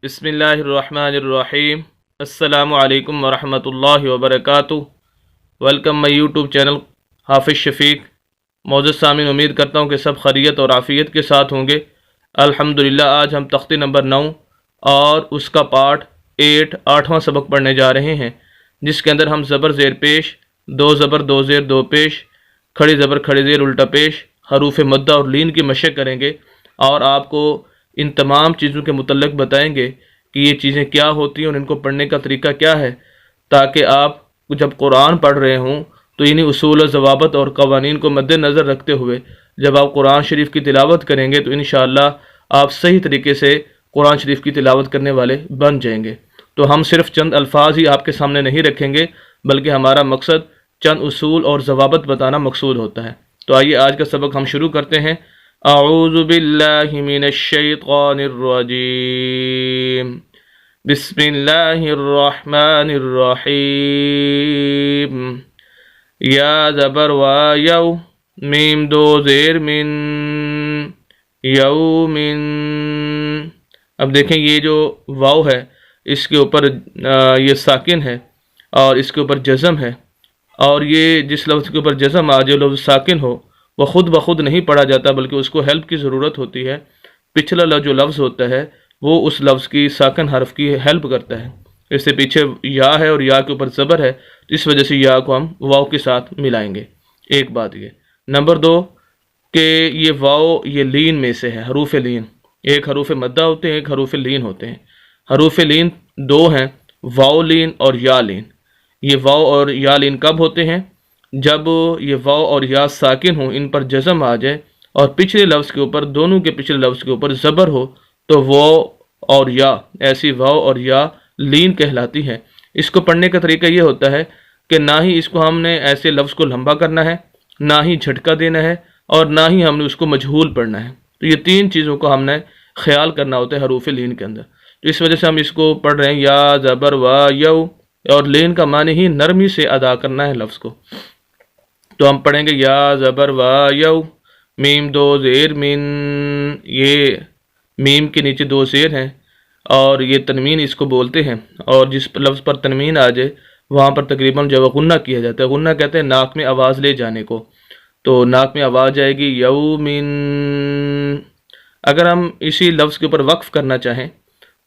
بسم اللہ الرحمن الرحیم۔ السلام علیکم ورحمۃ اللہ وبرکاتہ۔ ویلکم مائی یوٹیوب چینل حافظ شفیق۔ معزز سامعین، امید کرتا ہوں کہ سب خیریت اور عافیت کے ساتھ ہوں گے۔ الحمدللہ آج ہم تختی نمبر 9 اور اس کا پارٹ 8واں سبق پڑھنے جا رہے ہیں، جس کے اندر ہم زبر زیر پیش، دو زبر دو زیر دو پیش، کھڑی زبر کھڑی زیر الٹا پیش، حروف مدہ اور لین کی مشق کریں گے، اور آپ کو ان تمام چیزوں کے متعلق بتائیں گے کہ یہ چیزیں کیا ہوتی ہیں اور ان کو پڑھنے کا طریقہ کیا ہے، تاکہ آپ جب قرآن پڑھ رہے ہوں تو انہی اصول و ضوابط اور قوانین کو مد نظر رکھتے ہوئے جب آپ قرآن شریف کی تلاوت کریں گے تو انشاءاللہ آپ صحیح طریقے سے قرآن شریف کی تلاوت کرنے والے بن جائیں گے۔ تو ہم صرف چند الفاظ ہی آپ کے سامنے نہیں رکھیں گے، بلکہ ہمارا مقصد چند اصول اور ضوابط بتانا مقصود ہوتا ہے۔ تو آئیے آج کا سبق ہم شروع کرتے ہیں۔ اعوذ باللہ من الشیطان الرجیم، بسم اللہ الرحمن الرحیم۔ یا زبر وا یو، میم دو زیر من، یومن۔ اب دیکھیں یہ جو واو ہے اس کے اوپر یہ ساکن ہے اور اس کے اوپر جزم ہے، اور یہ جس لفظ کے اوپر جزم آ جائے لفظ ساکن ہو وہ خود بخود نہیں پڑھا جاتا، بلکہ اس کو ہیلپ کی ضرورت ہوتی ہے۔ پچھلا جو لفظ ہوتا ہے وہ اس لفظ کی ساکن حرف کی ہیلپ کرتا ہے۔ اس سے پیچھے یا ہے اور یا کے اوپر زبر ہے، تو اس وجہ سے یا کو ہم واو کے ساتھ ملائیں گے۔ ایک بات یہ۔ نمبر 2 کہ یہ واو یہ لین میں سے ہے، حروف لین۔ ایک حروف مدہ ہوتے ہیں، ایک حروف لین ہوتے ہیں۔ حروف لین 2 ہیں، واو لین اور یا لین۔ یہ واو اور یا لین کب ہوتے ہیں؟ جب یہ واو اور یا ساکن ہوں، ان پر جزم آ جائے اور پچھلے لفظ کے اوپر، دونوں کے پچھلے لفظ کے اوپر زبر ہو، تو واو اور یا، ایسی واو اور یا لین کہلاتی ہے۔ اس کو پڑھنے کا طریقہ یہ ہوتا ہے کہ نہ ہی اس کو ہم نے ایسے لفظ کو لمبا کرنا ہے، نہ ہی جھٹکا دینا ہے، اور نہ ہی ہم نے اس کو مجہول پڑھنا ہے۔ تو یہ 3 چیزوں کو ہم نے خیال کرنا ہوتا ہے حروف لین کے اندر۔ تو اس وجہ سے ہم اس کو پڑھ رہے ہیں یا زبر وا یو، اور لین کا معنی ہی نرمی سے ادا کرنا ہے لفظ کو۔ تو ہم پڑھیں گے یا زبر وا یو، میم دو زیر من۔ یہ میم کے نیچے 2 زیر ہیں اور یہ تنوین اس کو بولتے ہیں، اور جس لفظ پر تنوین آ جائے وہاں پر تقریباً جو غنہ کیا جاتا ہے۔ غنہ کہتے ہیں ناک میں آواز لے جانے کو، تو ناک میں آواز جائے گی یومن۔ اگر ہم اسی لفظ کے اوپر وقف کرنا چاہیں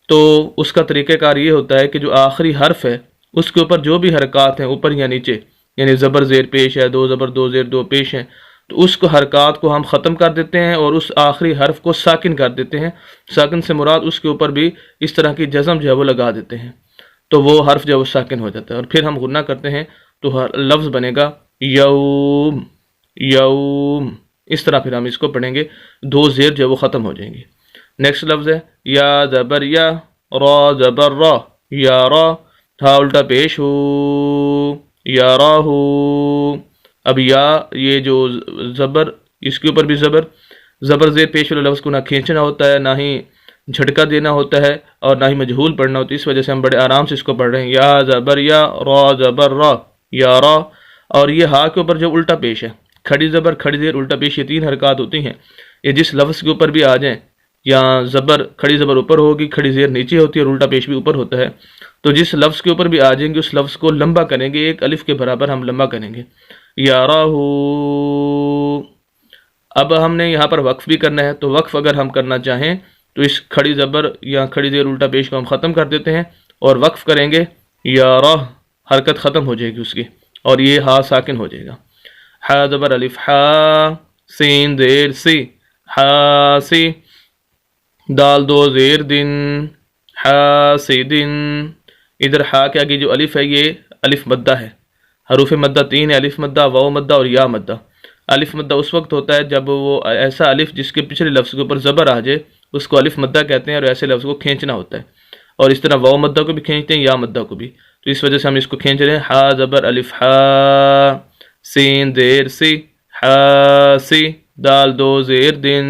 تو اس کا طریقہ کار یہ ہوتا ہے کہ جو آخری حرف ہے اس کے اوپر جو بھی حرکات ہیں اوپر یا نیچے، یعنی زبر زیر پیش ہے، 2 زبر 2 زیر 2 پیش ہیں، تو اس کو حرکات کو ہم ختم کر دیتے ہیں اور اس آخری حرف کو ساکن کر دیتے ہیں۔ ساکن سے مراد اس کے اوپر بھی اس طرح کی جزم جو ہے وہ لگا دیتے ہیں، تو وہ حرف جو ہے وہ ساکن ہو جاتا ہے، اور پھر ہم غنہ کرتے ہیں تو لفظ بنے گا یوم، یوم۔ اس طرح پھر ہم اس کو پڑھیں گے، 2 زیر جو ہے وہ ختم ہو جائیں گے۔ نیکسٹ لفظ ہے یا زبر یا، را زبر را، یا را، تھا الٹا پیش ہو، یا را ہو۔ اب یا یہ جو زبر، اس کے اوپر بھی زبر زیر پیش والے لفظ کو نہ کھینچنا ہوتا ہے، نہ ہی جھٹکا دینا ہوتا ہے، اور نہ ہی مجہول پڑھنا ہوتا ہے۔ اس وجہ سے ہم بڑے آرام سے اس کو پڑھ رہے ہیں یا زبر یا، را زبر را، یا را۔ اور یہ ہا کے اوپر جو الٹا پیش ہے، کھڑی زبر کھڑی زیر الٹا پیش، یہ 3 حرکات ہوتی ہیں۔ یہ جس لفظ کے اوپر بھی آ جائیں، یا زبر کھڑی زبر اوپر ہوگی، کھڑی زیر نیچے ہوتی ہے اور الٹا پیش بھی اوپر ہوتا ہے، تو جس لفظ کے اوپر بھی آ جائیں گے اس لفظ کو لمبا کریں گے، 1 الف کے برابر ہم لمبا کریں گے، یا راہو۔ اب ہم نے یہاں پر وقف بھی کرنا ہے، تو وقف اگر ہم کرنا چاہیں تو اس کھڑی زبر یا کھڑی زیر الٹا پیش کو ہم ختم کر دیتے ہیں اور وقف کریں گے، یا راہ، حرکت ختم ہو جائے گی اس کی، اور یہ ہا ساکن ہو جائے گا۔ ہا زبر الف ہا، سین زیر سی، ہا سی، دال 2 زیر دن، حاسدن۔ ادھر ہا کے آگے جو الف ہے یہ الف مدہ ہے۔ حروف مدہ 3 ہے، الف مدہ، واو مدہ اور یا مدہ۔ الف مدہ اس وقت ہوتا ہے جب وہ ایسا الف جس کے پچھلے لفظ کے اوپر زبر آ جائے اس کو الف مدہ کہتے ہیں، اور ایسے لفظ کو کھینچنا ہوتا ہے، اور اس طرح واو مدہ کو بھی کھینچتے ہیں، یا مدہ کو بھی، تو اس وجہ سے ہم اس کو کھینچ رہے ہیں۔ ہا زبر الف ہا، سین زیر سی، حاسی، دال 2 زیر دن،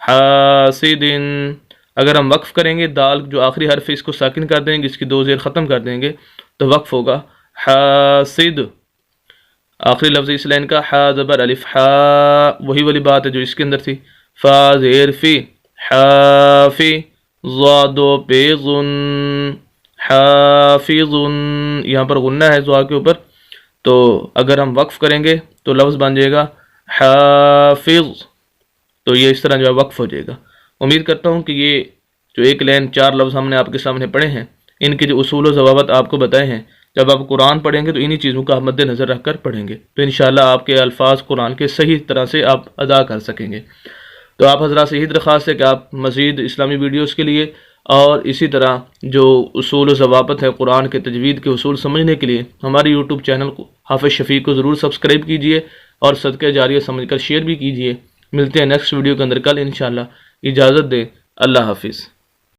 حاسدن۔ اگر ہم وقف کریں گے، دال جو آخری حرف ہے اس کو ساکن کر دیں گے، اس کی 2 زیر ختم کر دیں گے، تو وقف ہوگا حاسد۔ آخری لفظ اس لائن کا ہا زبر الف ہا، وہی والی بات ہے جو اس کے اندر تھی، فا زیر فی، حافی، ضاد و پیض حافظ، یہاں پر غنہ ہے ضاد کے اوپر، تو اگر ہم وقف کریں گے تو لفظ بن جائے گا حافظ، تو یہ اس طرح جو ہے وقف ہو جائے گا۔ امید کرتا ہوں کہ یہ جو ایک لائن 4 لفظ ہم نے آپ کے سامنے پڑھے ہیں، ان کے جو اصول و ضوابط آپ کو بتائے ہیں، جب آپ قرآن پڑھیں گے تو انہی چیزوں کا مد نظر رکھ کر پڑھیں گے، تو انشاءاللہ آپ کے الفاظ قرآن کے صحیح طرح سے آپ ادا کر سکیں گے۔ تو آپ حضرات سے یہی درخواست ہے کہ آپ مزید اسلامی ویڈیوز کے لیے اور اسی طرح جو اصول و ضوابط ہے قرآن کے تجوید کے اصول سمجھنے کے لیے ہمارے یوٹیوب چینل کو حافظ شفیق کو ضرور سبسکرائب کیجئے اور صدقہ جاریہ سمجھ کر شیئر بھی کیجئے۔ ملتے ہیں نیکسٹ ویڈیو کے اندر کل انشاءاللہ، اجازت دیں، اللہ حافظ۔